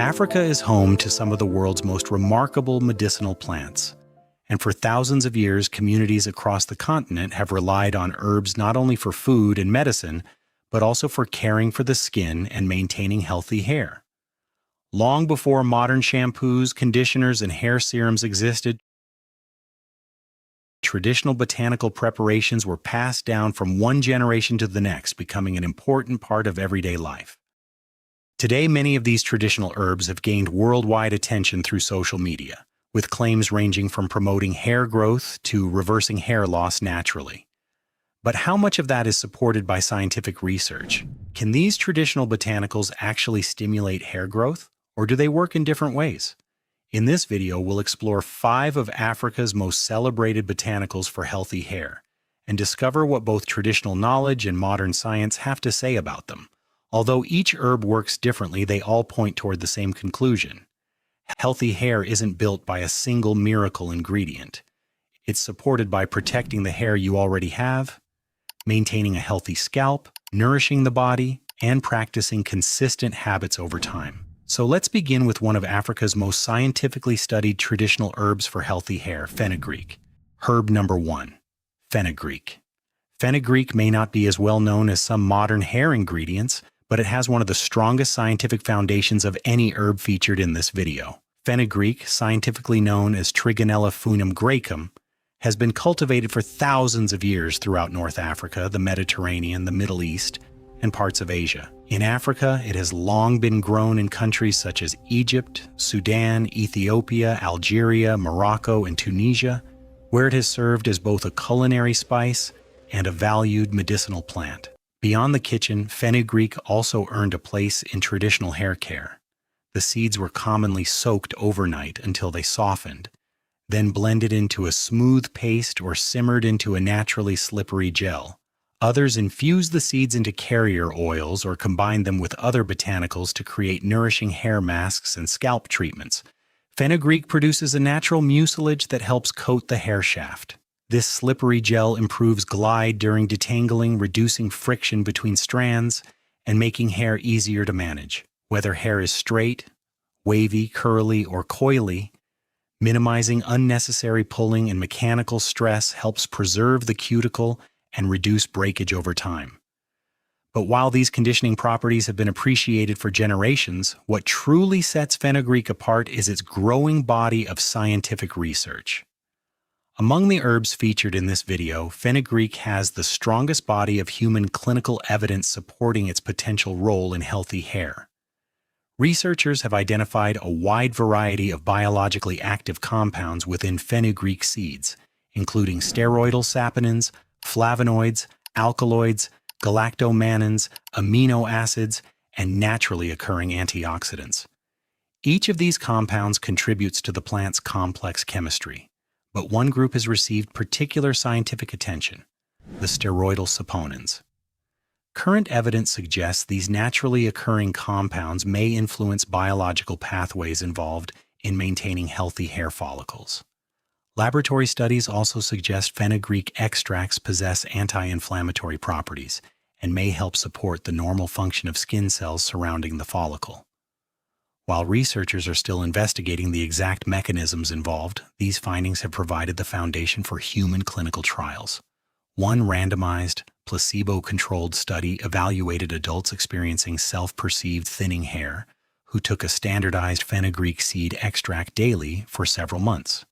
Africa is home to some of the world's most remarkable medicinal plants. And for thousands of years, communities across the continent have relied on herbs not only for food and medicine, but also for caring for the skin and maintaining healthy hair. Long before modern shampoos, conditioners, and hair serums existed, traditional botanical preparations were passed down from one generation to the next, becoming an important part of everyday life. Today, many of these traditional herbs have gained worldwide attention through social media, with claims ranging from promoting hair growth to reversing hair loss naturally. But how much of that is supported by scientific research? Can these traditional botanicals actually stimulate hair growth, or do they work in different ways? In this video, we'll explore 5 of Africa's most celebrated botanicals for healthy hair, and discover what both traditional knowledge and modern science have to say about them. Although each herb works differently, they all point toward the same conclusion. Healthy hair isn't built by a single miracle ingredient. It's supported by protecting the hair you already have, maintaining a healthy scalp, nourishing the body, and practicing consistent habits over time. So let's begin with one of Africa's most scientifically studied traditional herbs for healthy hair, fenugreek. Herb number 1, fenugreek. Fenugreek may not be as well known as some modern hair ingredients, but it has one of the strongest scientific foundations of any herb featured in this video. Fenugreek, scientifically known as Trigonella funum graecum, has been cultivated for thousands of years throughout North Africa, the Mediterranean, the Middle East, and parts of Asia. In Africa, it has long been grown in countries such as Egypt, Sudan, Ethiopia, Algeria, Morocco, and Tunisia, where it has served as both a culinary spice and a valued medicinal plant. Beyond the kitchen, fenugreek also earned a place in traditional hair care. The seeds were commonly soaked overnight until they softened, then blended into a smooth paste or simmered into a naturally slippery gel. Others infused the seeds into carrier oils or combined them with other botanicals to create nourishing hair masks and scalp treatments. Fenugreek produces a natural mucilage that helps coat the hair shaft. This slippery gel improves glide during detangling, reducing friction between strands and making hair easier to manage. Whether hair is straight, wavy, curly, or coily, minimizing unnecessary pulling and mechanical stress helps preserve the cuticle and reduce breakage over time. But while these conditioning properties have been appreciated for generations, what truly sets fenugreek apart is its growing body of scientific research. Among the herbs featured in this video, fenugreek has the strongest body of human clinical evidence supporting its potential role in healthy hair. Researchers have identified a wide variety of biologically active compounds within fenugreek seeds, including steroidal saponins, flavonoids, alkaloids, galactomannins, amino acids, and naturally occurring antioxidants. Each of these compounds contributes to the plant's complex chemistry. But one group has received particular scientific attention: the steroidal saponins. Current evidence suggests these naturally occurring compounds may influence biological pathways involved in maintaining healthy hair follicles. Laboratory studies also suggest fenugreek extracts possess anti-inflammatory properties and may help support the normal function of skin cells surrounding the follicle. While researchers are still investigating the exact mechanisms involved, these findings have provided the foundation for human clinical trials. One randomized, placebo-controlled study evaluated adults experiencing self-perceived thinning hair who took a standardized fenugreek seed extract daily for several months.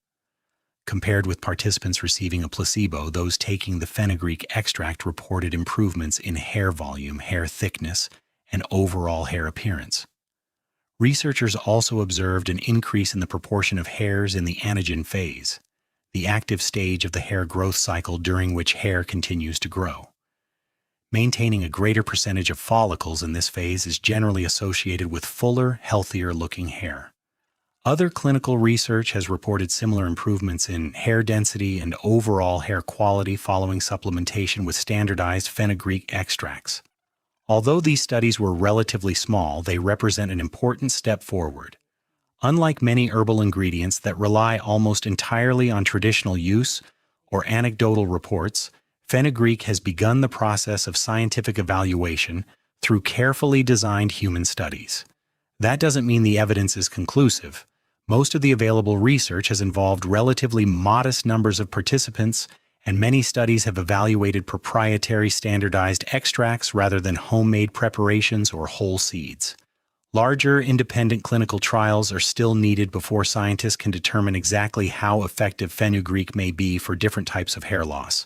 Compared with participants receiving a placebo, those taking the fenugreek extract reported improvements in hair volume, hair thickness, and overall hair appearance. Researchers also observed an increase in the proportion of hairs in the anagen phase, the active stage of the hair growth cycle during which hair continues to grow. Maintaining a greater percentage of follicles in this phase is generally associated with fuller, healthier-looking hair. Other clinical research has reported similar improvements in hair density and overall hair quality following supplementation with standardized fenugreek extracts. Although these studies were relatively small, they represent an important step forward. Unlike many herbal ingredients that rely almost entirely on traditional use or anecdotal reports, fenugreek has begun the process of scientific evaluation through carefully designed human studies. That doesn't mean the evidence is conclusive. Most of the available research has involved relatively modest numbers of participants, and many studies have evaluated proprietary standardized extracts rather than homemade preparations or whole seeds. Larger, independent clinical trials are still needed before scientists can determine exactly how effective fenugreek may be for different types of hair loss.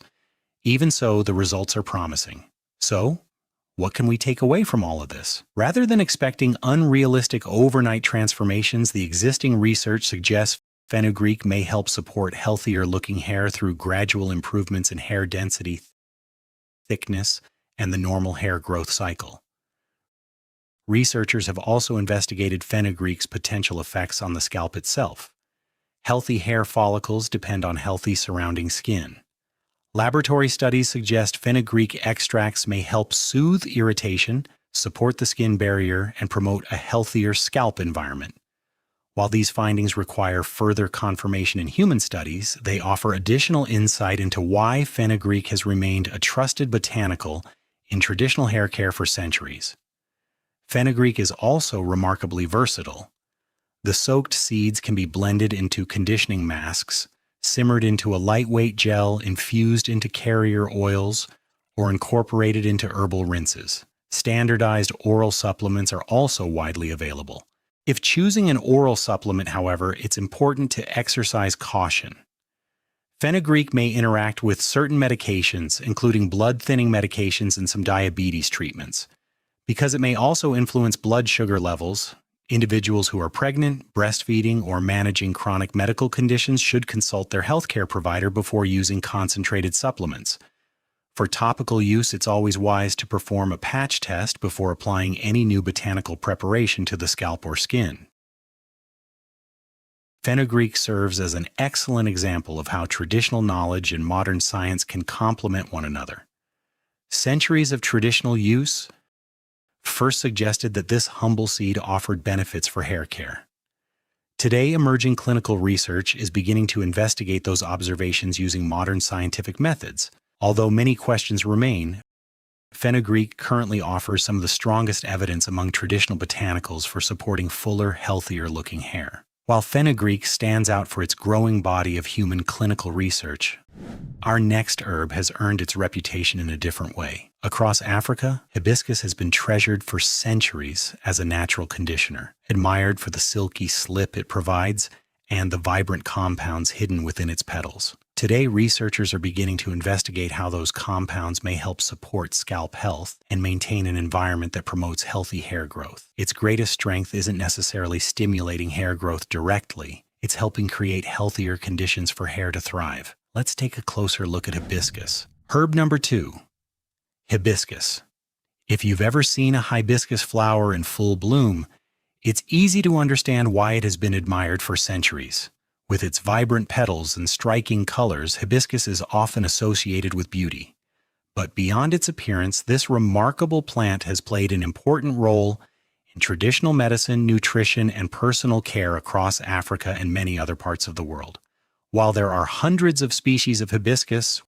Even so, the results are promising. So, what can we take away from all of this? Rather than expecting unrealistic overnight transformations, the existing research suggests fenugreek may help support healthier-looking hair through gradual improvements in hair density, thickness, and the normal hair growth cycle. Researchers have also investigated fenugreek's potential effects on the scalp itself. Healthy hair follicles depend on healthy surrounding skin. Laboratory studies suggest fenugreek extracts may help soothe irritation, support the skin barrier, and promote a healthier scalp environment. While these findings require further confirmation in human studies, they offer additional insight into why fenugreek has remained a trusted botanical in traditional hair care for centuries. Fenugreek is also remarkably versatile. The soaked seeds can be blended into conditioning masks, simmered into a lightweight gel, infused into carrier oils, or incorporated into herbal rinses. Standardized oral supplements are also widely available. If choosing an oral supplement, however, it's important to exercise caution. Fenugreek may interact with certain medications, including blood-thinning medications and some diabetes treatments. Because it may also influence blood sugar levels, individuals who are pregnant, breastfeeding, or managing chronic medical conditions should consult their healthcare provider before using concentrated supplements. For topical use, it's always wise to perform a patch test before applying any new botanical preparation to the scalp or skin. Fenugreek serves as an excellent example of how traditional knowledge and modern science can complement one another. Centuries of traditional use first suggested that this humble seed offered benefits for hair care. Today, emerging clinical research is beginning to investigate those observations using modern scientific methods. Although many questions remain, fenugreek currently offers some of the strongest evidence among traditional botanicals for supporting fuller, healthier-looking hair. While fenugreek stands out for its growing body of human clinical research, our next herb has earned its reputation in a different way. Across Africa, hibiscus has been treasured for centuries as a natural conditioner, admired for the silky slip it provides and the vibrant compounds hidden within its petals. Today, researchers are beginning to investigate how those compounds may help support scalp health and maintain an environment that promotes healthy hair growth. Its greatest strength isn't necessarily stimulating hair growth directly, it's helping create healthier conditions for hair to thrive. Let's take a closer look at hibiscus. Herb number 2, hibiscus. If you've ever seen a hibiscus flower in full bloom, it's easy to understand why it has been admired for centuries. With its vibrant petals and striking colors, hibiscus is often associated with beauty. But beyond its appearance, this remarkable plant has played an important role in traditional medicine, nutrition, and personal care across Africa and many other parts of the world. While there are hundreds of species of hibiscus,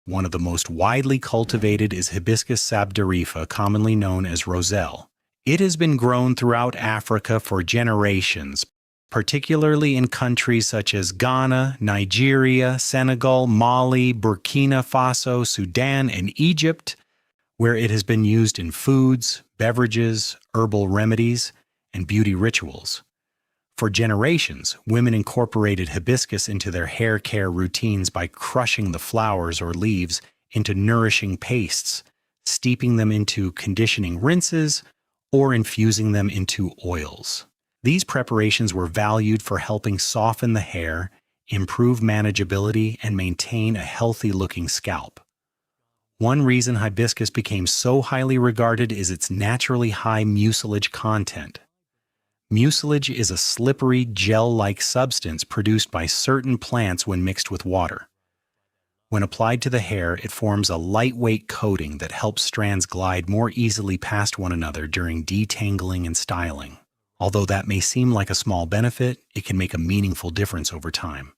one of the most widely cultivated is Hibiscus sabdarifa, commonly known as roselle. It has been grown throughout Africa for generations, particularly in countries such as Ghana, Nigeria, Senegal, Mali, Burkina Faso, Sudan, and Egypt, where it has been used in foods, beverages, herbal remedies, and beauty rituals. For generations, women incorporated hibiscus into their hair care routines by crushing the flowers or leaves into nourishing pastes, steeping them into conditioning rinses, or infusing them into oils. These preparations were valued for helping soften the hair, improve manageability, and maintain a healthy-looking scalp. One reason hibiscus became so highly regarded is its naturally high mucilage content. Mucilage is a slippery, gel-like substance produced by certain plants when mixed with water. When applied to the hair, it forms a lightweight coating that helps strands glide more easily past one another during detangling and styling. Although that may seem like a small benefit, it can make a meaningful difference over time.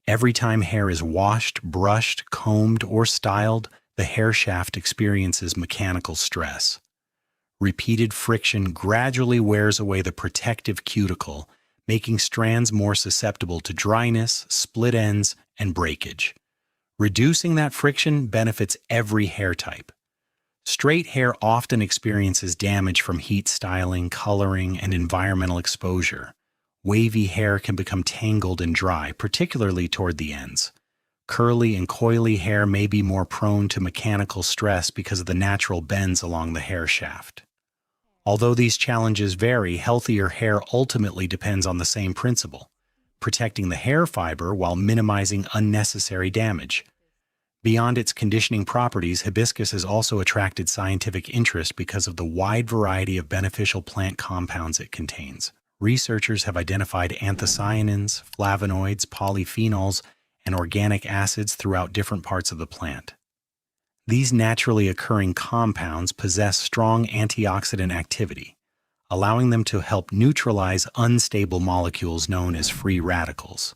Every time hair is washed, brushed, combed, or styled, the hair shaft experiences mechanical stress. Repeated friction gradually wears away the protective cuticle, making strands more susceptible to dryness, split ends, and breakage. Reducing that friction benefits every hair type. Straight hair often experiences damage from heat styling, coloring, and environmental exposure. Wavy hair can become tangled and dry, particularly toward the ends. Curly and coily hair may be more prone to mechanical stress because of the natural bends along the hair shaft. Although these challenges vary, healthier hair ultimately depends on the same principle: protecting the hair fiber while minimizing unnecessary damage. Beyond its conditioning properties, hibiscus has also attracted scientific interest because of the wide variety of beneficial plant compounds it contains. Researchers have identified anthocyanins, flavonoids, polyphenols, and organic acids throughout different parts of the plant. These naturally occurring compounds possess strong antioxidant activity, allowing them to help neutralize unstable molecules known as free radicals.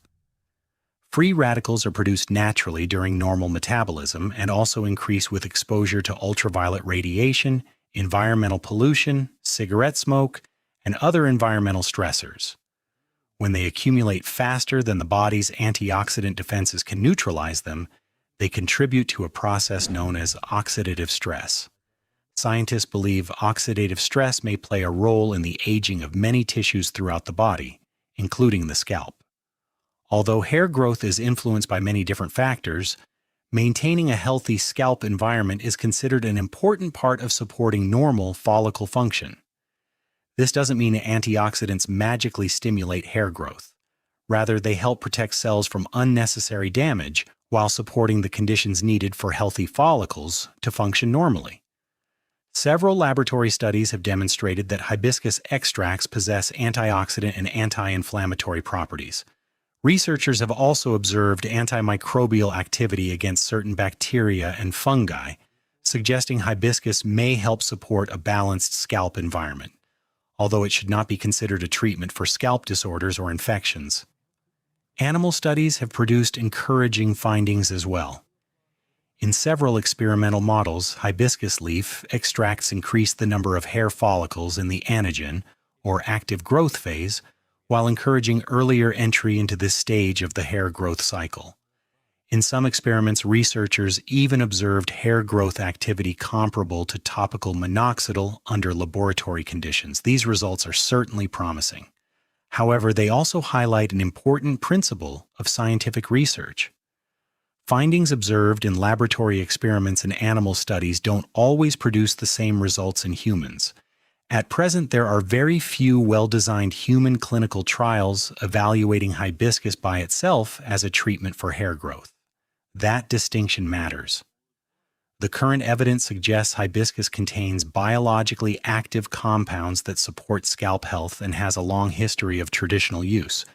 Free radicals are produced naturally during normal metabolism and also increase with exposure to ultraviolet radiation, environmental pollution, cigarette smoke, and other environmental stressors. When they accumulate faster than the body's antioxidant defenses can neutralize them, they contribute to a process known as oxidative stress. Scientists believe oxidative stress may play a role in the aging of many tissues throughout the body, including the scalp. Although hair growth is influenced by many different factors, maintaining a healthy scalp environment is considered an important part of supporting normal follicle function. This doesn't mean antioxidants magically stimulate hair growth. Rather, they help protect cells from unnecessary damage while supporting the conditions needed for healthy follicles to function normally. Several laboratory studies have demonstrated that hibiscus extracts possess antioxidant and anti-inflammatory properties. Researchers have also observed antimicrobial activity against certain bacteria and fungi, suggesting hibiscus may help support a balanced scalp environment, although it should not be considered a treatment for scalp disorders or infections. Animal studies have produced encouraging findings as well. In several experimental models, hibiscus leaf extracts increase the number of hair follicles in the anagen, or active growth phase, while encouraging earlier entry into this stage of the hair growth cycle. In some experiments, researchers even observed hair growth activity comparable to topical minoxidil under laboratory conditions. These results are certainly promising. However, they also highlight an important principle of scientific research. Findings observed in laboratory experiments and animal studies don't always produce the same results in humans. At present, there are very few well-designed human clinical trials evaluating hibiscus by itself as a treatment for hair growth. That distinction matters. The current evidence suggests hibiscus contains biologically active compounds that support scalp health and has a long history of traditional use,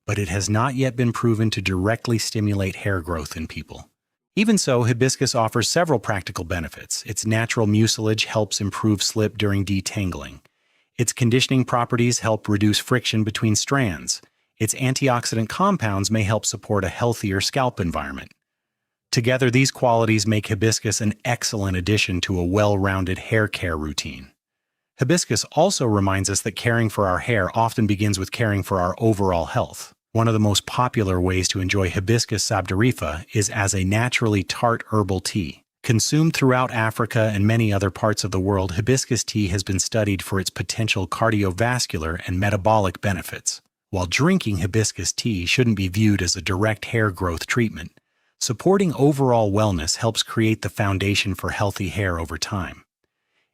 but it has not yet been proven to directly stimulate hair growth in people. Even so, hibiscus offers several practical benefits. Its natural mucilage helps improve slip during detangling. Its conditioning properties help reduce friction between strands. Its antioxidant compounds may help support a healthier scalp environment. Together, these qualities make hibiscus an excellent addition to a well-rounded hair care routine. Hibiscus also reminds us that caring for our hair often begins with caring for our overall health. One of the most popular ways to enjoy Hibiscus sabdarifa is as a naturally tart herbal tea. Consumed throughout Africa and many other parts of the world, hibiscus tea has been studied for its potential cardiovascular and metabolic benefits. While drinking hibiscus tea shouldn't be viewed as a direct hair growth treatment, supporting overall wellness helps create the foundation for healthy hair over time.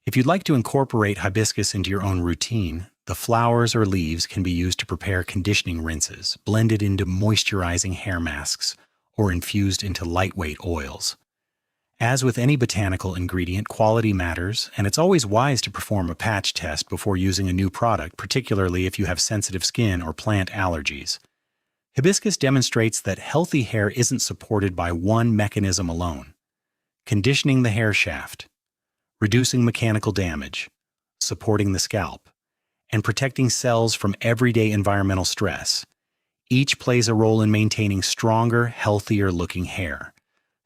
If you'd like to incorporate hibiscus into your own routine, the flowers or leaves can be used to prepare conditioning rinses, blended into moisturizing hair masks, or infused into lightweight oils. As with any botanical ingredient, quality matters, and it's always wise to perform a patch test before using a new product, particularly if you have sensitive skin or plant allergies. Hibiscus demonstrates that healthy hair isn't supported by one mechanism alone: conditioning the hair shaft, reducing mechanical damage, supporting the scalp, and protecting cells from everyday environmental stress. Each plays a role in maintaining stronger, healthier-looking hair.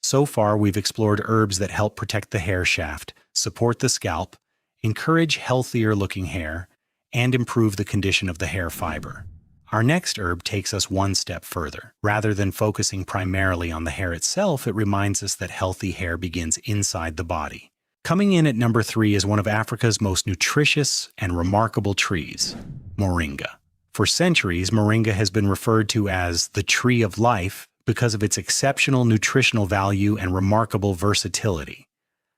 So far, we've explored herbs that help protect the hair shaft, support the scalp, encourage healthier-looking hair, and improve the condition of the hair fiber. Our next herb takes us one step further. Rather than focusing primarily on the hair itself, it reminds us that healthy hair begins inside the body. Coming in at number 3 is one of Africa's most nutritious and remarkable trees, Moringa. For centuries, Moringa has been referred to as the tree of life because of its exceptional nutritional value and remarkable versatility.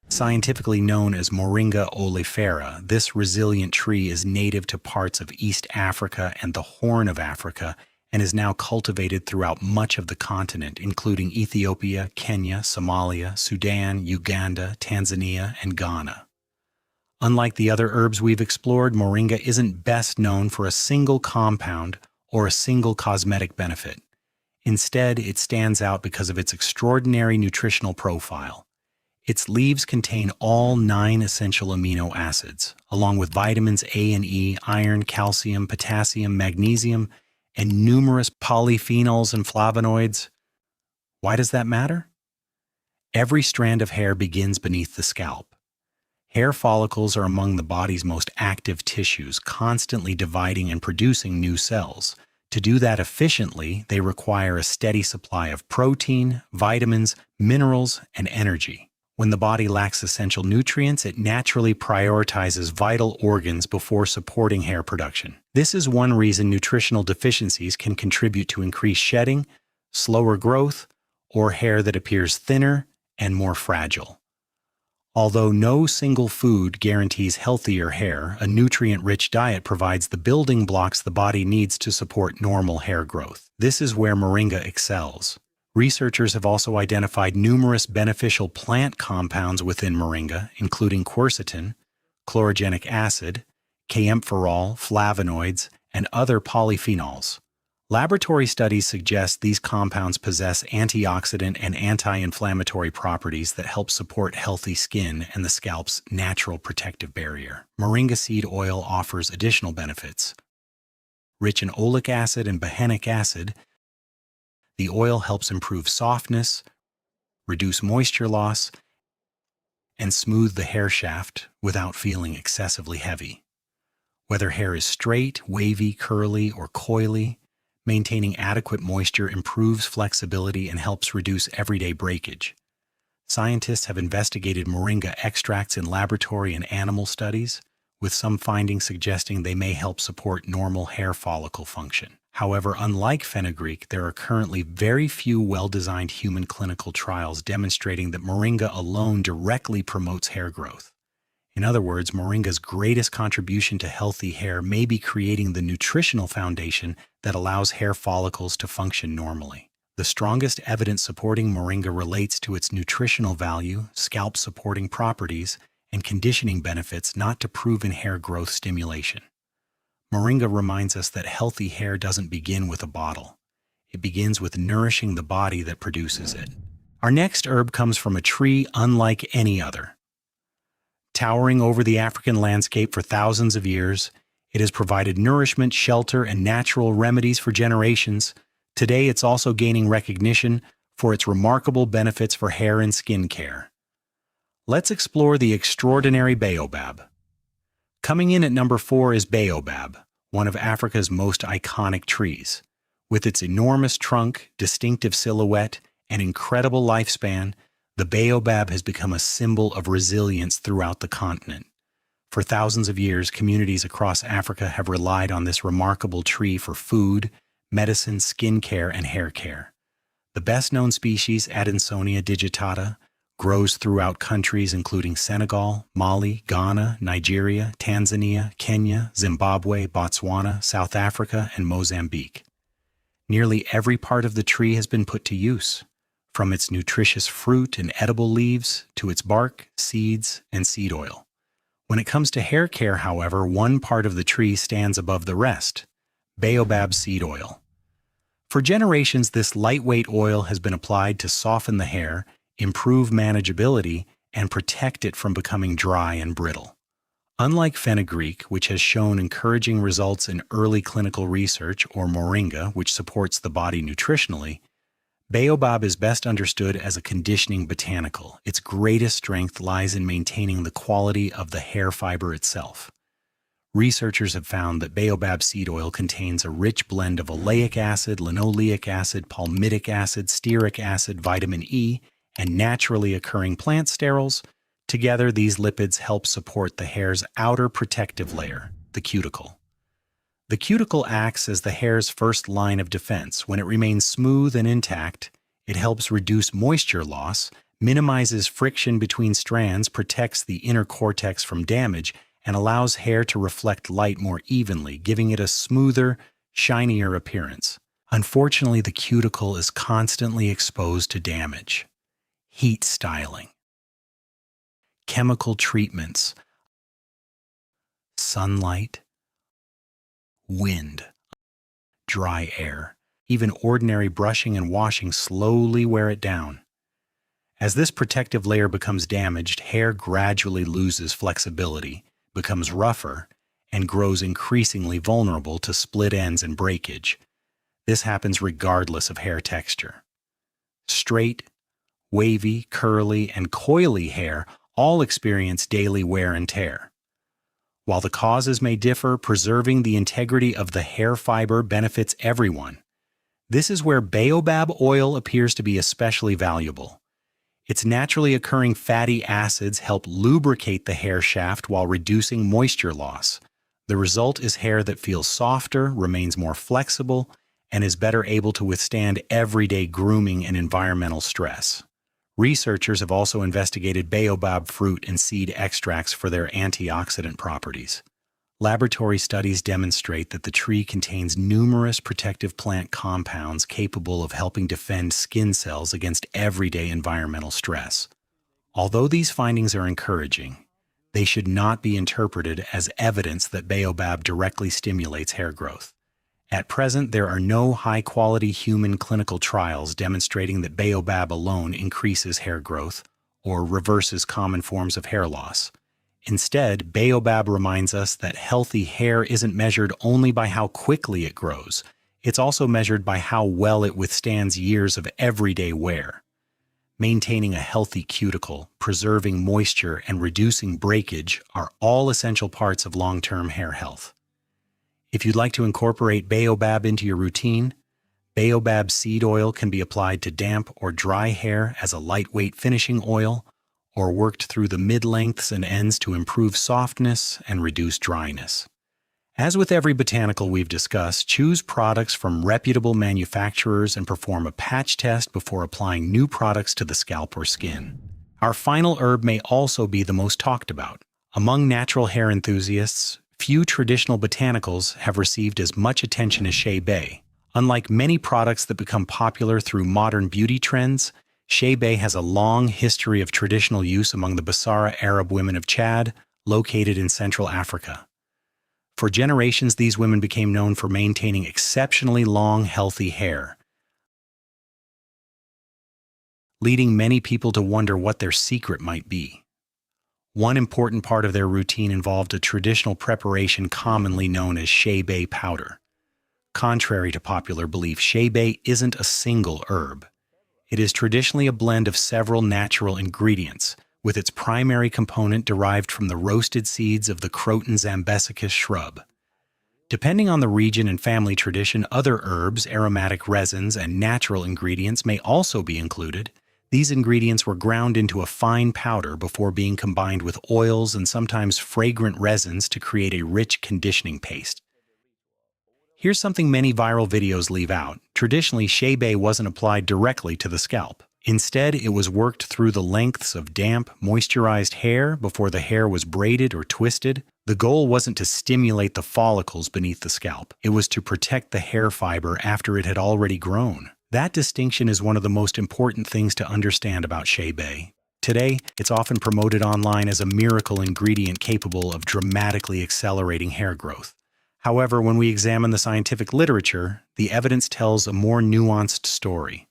Scientifically known as Moringa oleifera, this resilient tree is native to parts of East Africa and the Horn of Africa and is now cultivated throughout much of the continent, including Ethiopia, Kenya, Somalia, Sudan, Uganda, Tanzania, and Ghana. Unlike the other herbs we've explored, Moringa isn't best known for a single compound or a single cosmetic benefit. Instead, it stands out because of its extraordinary nutritional profile. Its leaves contain all 9 essential amino acids, along with vitamins A and E, iron, calcium, potassium, magnesium, and numerous polyphenols and flavonoids. Why does that matter? Every strand of hair begins beneath the scalp. Hair follicles are among the body's most active tissues, constantly dividing and producing new cells. To do that efficiently, they require a steady supply of protein, vitamins, minerals, and energy. When the body lacks essential nutrients, it naturally prioritizes vital organs before supporting hair production. This is one reason nutritional deficiencies can contribute to increased shedding, slower growth, or hair that appears thinner and more fragile. Although no single food guarantees healthier hair, a nutrient-rich diet provides the building blocks the body needs to support normal hair growth. This is where Moringa excels. Researchers have also identified numerous beneficial plant compounds within Moringa, including quercetin, chlorogenic acid, kaempferol, flavonoids, and other polyphenols. Laboratory studies suggest these compounds possess antioxidant and anti-inflammatory properties that help support healthy skin and the scalp's natural protective barrier. Moringa seed oil offers additional benefits. Rich in oleic acid and behenic acid, the oil helps improve softness, reduce moisture loss, and smooth the hair shaft without feeling excessively heavy. Whether hair is straight, wavy, curly, or coily, maintaining adequate moisture improves flexibility and helps reduce everyday breakage. Scientists have investigated Moringa extracts in laboratory and animal studies, with some findings suggesting they may help support normal hair follicle function. However, unlike Fenugreek, there are currently very few well-designed human clinical trials demonstrating that Moringa alone directly promotes hair growth. In other words, Moringa's greatest contribution to healthy hair may be creating the nutritional foundation that allows hair follicles to function normally. The strongest evidence supporting Moringa relates to its nutritional value, scalp-supporting properties, and conditioning benefits, not to proven hair growth stimulation. Moringa reminds us that healthy hair doesn't begin with a bottle. It begins with nourishing the body that produces it. Our next herb comes from a tree unlike any other. Towering over the African landscape for thousands of years, it has provided nourishment, shelter, and natural remedies for generations. Today, it's also gaining recognition for its remarkable benefits for hair and skin care. Let's explore the extraordinary Baobab. Coming in at number 4 is Baobab, one of Africa's most iconic trees. With its enormous trunk, distinctive silhouette, and incredible lifespan, the Baobab has become a symbol of resilience throughout the continent. For thousands of years, communities across Africa have relied on this remarkable tree for food, medicine, skin care, and hair care. The best-known species, Adansonia digitata, grows throughout countries including Senegal, Mali, Ghana, Nigeria, Tanzania, Kenya, Zimbabwe, Botswana, South Africa, and Mozambique. Nearly every part of the tree has been put to use, from its nutritious fruit and edible leaves to its bark, seeds, and seed oil. When it comes to hair care, however, one part of the tree stands above the rest: Baobab seed oil. For generations, this lightweight oil has been applied to soften the hair, improve manageability, and protect it from becoming dry and brittle. Unlike Fenugreek, which has shown encouraging results in early clinical research, or Moringa, which supports the body nutritionally, Baobab is best understood as a conditioning botanical. Its greatest strength lies in maintaining the quality of the hair fiber itself. Researchers have found that baobab seed oil contains a rich blend of oleic acid, linoleic acid, palmitic acid, stearic acid, vitamin E, and naturally occurring plant sterols. Together, these lipids help support the hair's outer protective layer, the cuticle. The cuticle acts as the hair's first line of defense. When it remains smooth and intact, it helps reduce moisture loss, minimizes friction between strands, protects the inner cortex from damage, and allows hair to reflect light more evenly, giving it a smoother, shinier appearance. Unfortunately, the cuticle is constantly exposed to damage. Heat styling, chemical treatments, sunlight, wind, dry air, even ordinary brushing and washing slowly wear it down. As this protective layer becomes damaged, hair gradually loses flexibility, becomes rougher, and grows increasingly vulnerable to split ends and breakage. This happens regardless of hair texture. Straight, wavy, curly, and coily hair all experience daily wear and tear. While the causes may differ, preserving the integrity of the hair fiber benefits everyone. This is where baobab oil appears to be especially valuable. Its naturally occurring fatty acids help lubricate the hair shaft while reducing moisture loss. The result is hair that feels softer, remains more flexible, and is better able to withstand everyday grooming and environmental stress. Researchers have also investigated baobab fruit and seed extracts for their antioxidant properties. Laboratory studies demonstrate that the tree contains numerous protective plant compounds capable of helping defend skin cells against everyday environmental stress. Although these findings are encouraging, they should not be interpreted as evidence that baobab directly stimulates hair growth. At present, there are no high-quality human clinical trials demonstrating that baobab alone increases hair growth or reverses common forms of hair loss. Instead, baobab reminds us that healthy hair isn't measured only by how quickly it grows. It's also measured by how well it withstands years of everyday wear. Maintaining a healthy cuticle, preserving moisture, and reducing breakage are all essential parts of long-term hair health. If you'd like to incorporate baobab into your routine, baobab seed oil can be applied to damp or dry hair as a lightweight finishing oil, or worked through the mid-lengths and ends to improve softness and reduce dryness. As with every botanical we've discussed, choose products from reputable manufacturers and perform a patch test before applying new products to the scalp or skin. Our final herb may also be the most talked about. Among natural hair enthusiasts, few traditional botanicals have received as much attention as Shea. Unlike many products that become popular through modern beauty trends, Chebe has a long history of traditional use among the Basara Arab women of Chad, located in Central Africa. For generations, these women became known for maintaining exceptionally long, healthy hair, leading many people to wonder what their secret might be. One important part of their routine involved a traditional preparation commonly known as Chebe powder. Contrary to popular belief, Chebe isn't a single herb. It is traditionally a blend of several natural ingredients, with its primary component derived from the roasted seeds of the Croton zambesicus shrub. Depending on the region and family tradition, other herbs, aromatic resins, and natural ingredients may also be included. These ingredients were ground into a fine powder before being combined with oils and sometimes fragrant resins to create a rich conditioning paste. Here's something many viral videos leave out. Traditionally, Chebe wasn't applied directly to the scalp. Instead, it was worked through the lengths of damp, moisturized hair before the hair was braided or twisted. The goal wasn't to stimulate the follicles beneath the scalp. It was to protect the hair fiber after it had already grown. That distinction is one of the most important things to understand about Chebe. Today, it's often promoted online as a miracle ingredient capable of dramatically accelerating hair growth. However, when we examine the scientific literature, the evidence tells a more nuanced story.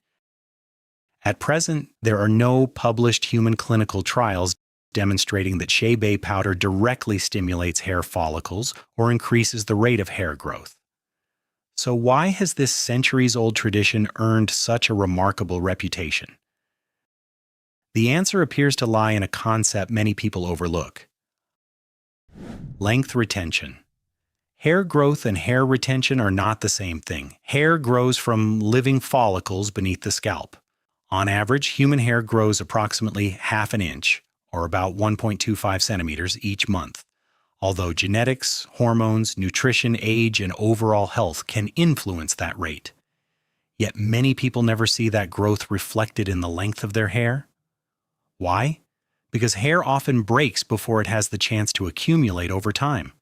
At present, there are no published human clinical trials demonstrating that Chebe powder directly stimulates hair follicles or increases the rate of hair growth. So why has this centuries-old tradition earned such a remarkable reputation? The answer appears to lie in a concept many people overlook: length retention. Hair growth and hair retention are not the same thing. Hair grows from living follicles beneath the scalp. On average, human hair grows approximately half an inch, or about 1.25 centimeters each month. Although genetics, hormones, nutrition, age, and overall health can influence that rate. Yet many people never see that growth reflected in the length of their hair. Why? Because hair often breaks before it has the chance to accumulate over time.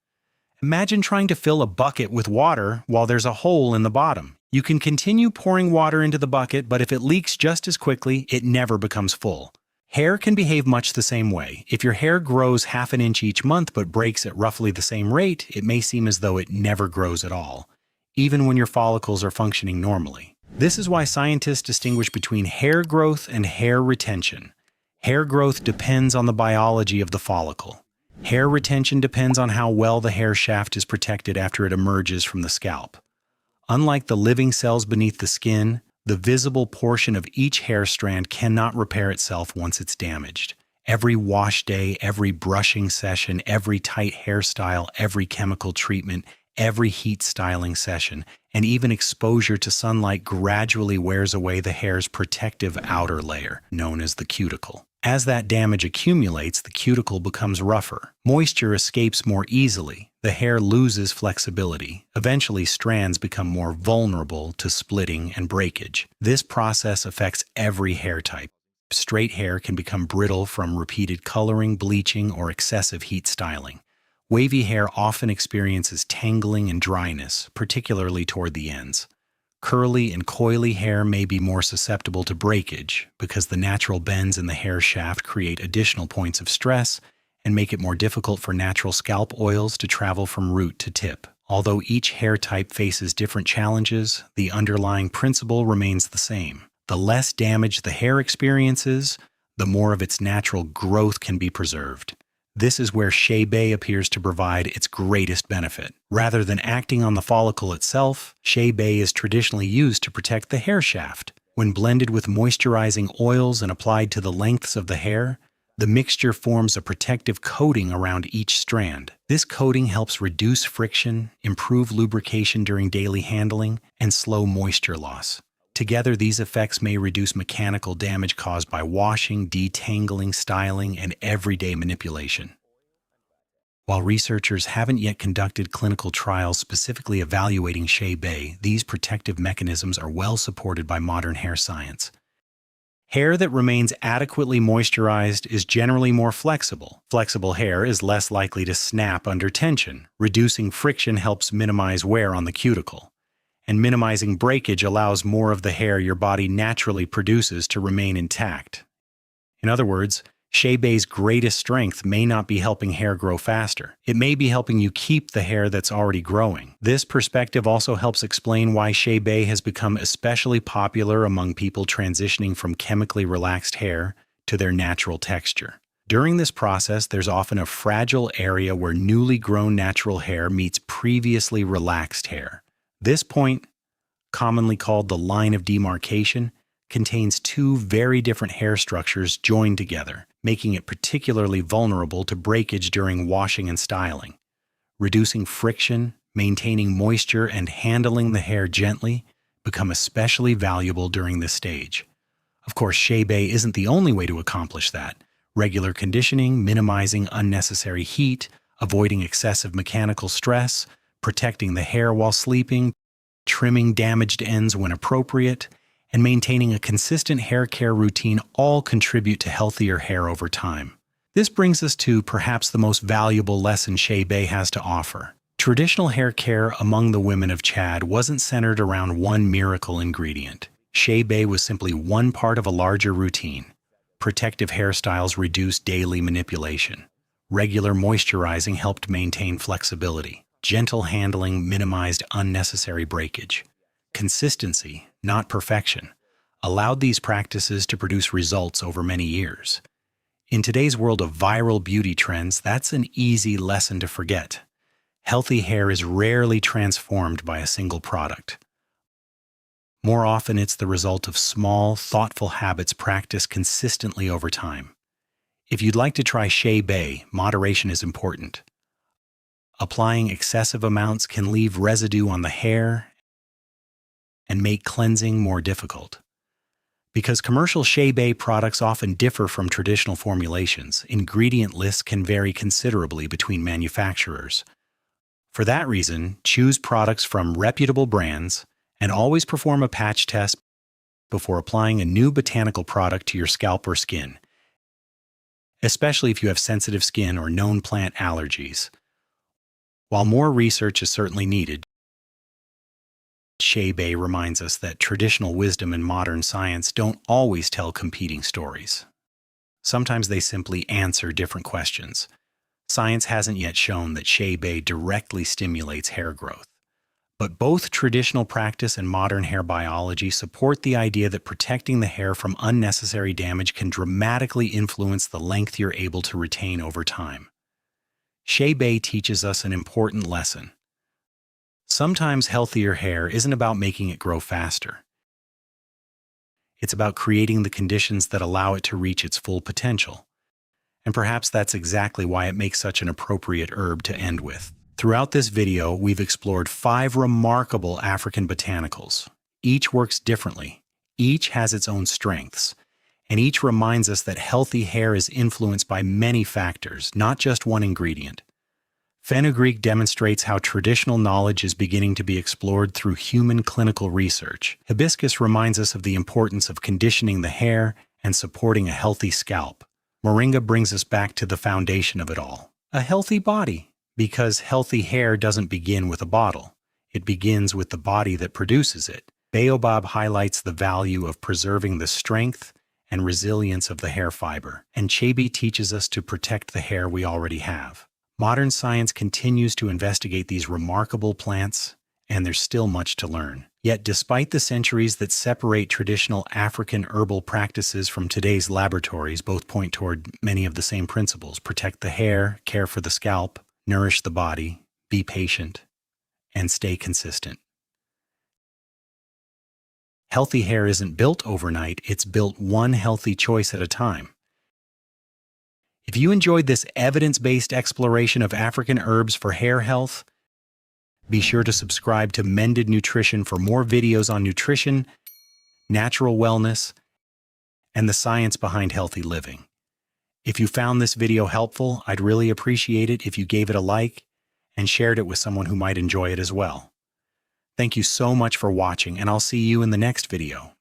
Imagine trying to fill a bucket with water while there's a hole in the bottom. You can continue pouring water into the bucket, but if it leaks just as quickly, it never becomes full. Hair can behave much the same way. If your hair grows half an inch each month but breaks at roughly the same rate, it may seem as though it never grows at all, even when your follicles are functioning normally. This is why scientists distinguish between hair growth and hair retention. Hair growth depends on the biology of the follicle. Hair retention depends on how well the hair shaft is protected after it emerges from the scalp. Unlike the living cells beneath the skin, the visible portion of each hair strand cannot repair itself once it's damaged. Every wash day, every brushing session, every tight hairstyle, every chemical treatment, every heat styling session, and even exposure to sunlight gradually wears away the hair's protective outer layer, known as the cuticle. As that damage accumulates, the cuticle becomes rougher. Moisture escapes more easily. The hair loses flexibility. Eventually, strands become more vulnerable to splitting and breakage. This process affects every hair type. Straight hair can become brittle from repeated coloring, bleaching, or excessive heat styling. Wavy hair often experiences tangling and dryness, particularly toward the ends. Curly and coily hair may be more susceptible to breakage because the natural bends in the hair shaft create additional points of stress and make it more difficult for natural scalp oils to travel from root to tip. Although each hair type faces different challenges, the underlying principle remains the same. The less damage the hair experiences, the more of its natural growth can be preserved. This is where Shea appears to provide its greatest benefit. Rather than acting on the follicle itself, Shea is traditionally used to protect the hair shaft. When blended with moisturizing oils and applied to the lengths of the hair, the mixture forms a protective coating around each strand. This coating helps reduce friction, improve lubrication during daily handling, and slow moisture loss. Together, these effects may reduce mechanical damage caused by washing, detangling, styling, and everyday manipulation. While researchers haven't yet conducted clinical trials specifically evaluating Shea, these protective mechanisms are well supported by modern hair science. Hair that remains adequately moisturized is generally more flexible. Flexible hair is less likely to snap under tension. Reducing friction helps minimize wear on the cuticle. And minimizing breakage allows more of the hair your body naturally produces to remain intact. In other words, Shea's greatest strength may not be helping hair grow faster. It may be helping you keep the hair that's already growing. This perspective also helps explain why Shea has become especially popular among people transitioning from chemically relaxed hair to their natural texture. During this process, there's often a fragile area where newly grown natural hair meets previously relaxed hair. This point, commonly called the line of demarcation, contains two very different hair structures joined together, making it particularly vulnerable to breakage during washing and styling. Reducing friction, maintaining moisture, and handling the hair gently become especially valuable during this stage. Of course, Shea isn't the only way to accomplish that. Regular conditioning, minimizing unnecessary heat, avoiding excessive mechanical stress, protecting the hair while sleeping, trimming damaged ends when appropriate, and maintaining a consistent hair care routine all contribute to healthier hair over time. This brings us to perhaps the most valuable lesson Shea has to offer. Traditional hair care among the women of Chad wasn't centered around one miracle ingredient. Shea was simply one part of a larger routine. Protective hairstyles reduced daily manipulation. Regular moisturizing helped maintain flexibility. Gentle handling minimized unnecessary breakage. Consistency, not perfection, allowed these practices to produce results over many years. In today's world of viral beauty trends, that's an easy lesson to forget. Healthy hair is rarely transformed by a single product. More often, it's the result of small, thoughtful habits practiced consistently over time. If you'd like to try Shea, moderation is important. Applying excessive amounts can leave residue on the hair and make cleansing more difficult. Because commercial Shea products often differ from traditional formulations, ingredient lists can vary considerably between manufacturers. For that reason, choose products from reputable brands and always perform a patch test before applying a new botanical product to your scalp or skin, especially if you have sensitive skin or known plant allergies. While more research is certainly needed, Chebe reminds us that traditional wisdom and modern science don't always tell competing stories. Sometimes they simply answer different questions. Science hasn't yet shown that Chebe directly stimulates hair growth. But both traditional practice and modern hair biology support the idea that protecting the hair from unnecessary damage can dramatically influence the length you're able to retain over time. Shea teaches us an important lesson. Sometimes healthier hair isn't about making it grow faster. It's about creating the conditions that allow it to reach its full potential. And perhaps that's exactly why it makes such an appropriate herb to end with. Throughout this video, we've explored 5 remarkable African botanicals. Each works differently, each has its own strengths, and each reminds us that healthy hair is influenced by many factors, not just one ingredient. Fenugreek demonstrates how traditional knowledge is beginning to be explored through human clinical research. Hibiscus reminds us of the importance of conditioning the hair and supporting a healthy scalp. Moringa brings us back to the foundation of it all, a healthy body. Because healthy hair doesn't begin with a bottle. It begins with the body that produces it. Baobab highlights the value of preserving the strength and resilience of the hair fiber. And Chebe teaches us to protect the hair we already have. Modern science continues to investigate these remarkable plants, and there's still much to learn. Yet despite the centuries that separate traditional African herbal practices from today's laboratories, both point toward many of the same principles: protect the hair, care for the scalp, nourish the body, be patient, and stay consistent. Healthy hair isn't built overnight, it's built one healthy choice at a time. If you enjoyed this evidence-based exploration of African herbs for hair health, be sure to subscribe to Mended Nutrition for more videos on nutrition, natural wellness, and the science behind healthy living. If you found this video helpful, I'd really appreciate it if you gave it a like and shared it with someone who might enjoy it as well. Thank you so much for watching, and I'll see you in the next video.